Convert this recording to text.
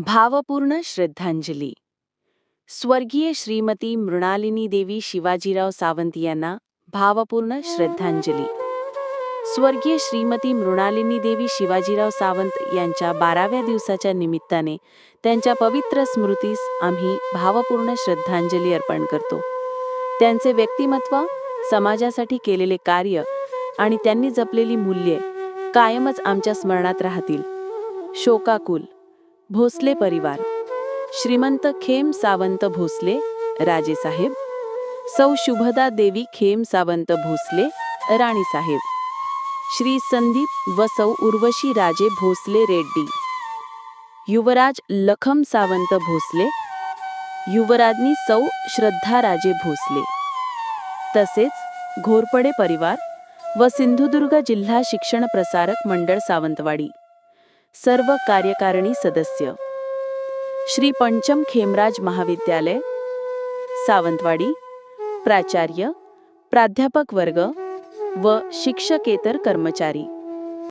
भावपूर्ण श्रद्धांजली. स्वर्गीय श्रीमती मृणालिनी देवी शिवाजीराव सावंत यांना भावपूर्ण श्रद्धांजली. स्वर्गीय श्रीमती मृणालिनी देवी शिवाजीराव सावंत यांच्या 12व्या दिवसाच्या निमित्ताने त्यांच्या पवित्र स्मृतीस आम्ही भावपूर्ण श्रद्धांजली अर्पण करतो. त्यांचे व्यक्तिमत्व, समाजासाठी केलेले कार्य आणि त्यांनी जपलेली मूल्ये कायमच आमच्या स्मरणात राहतील. शोकाकुल भोसले परिवार. श्रीमंत खेम सावंत भोसले राजेसाहेब, सौ शुभदा देवी खेम सावंत भोसले राणीसाहेब, श्री संदीप व सौ उर्वशी राजे भोसले रेड्डी, युवराज लखम सावंत भोसले, युवराज्ञी सौ श्रद्धा राजे भोसले, तसेच घोरपडे परिवार व सिंधुदुर्ग जिल्हा शिक्षण प्रसारक मंडळ सावंतवाडी. सर्व कार्यकारिणी सदस्य. श्री पंचम खेमराज महाविद्यालय सावंतवाडी. प्राचार्य, प्राध्यापक वर्ग व शिक्षकेतर कर्मचारी.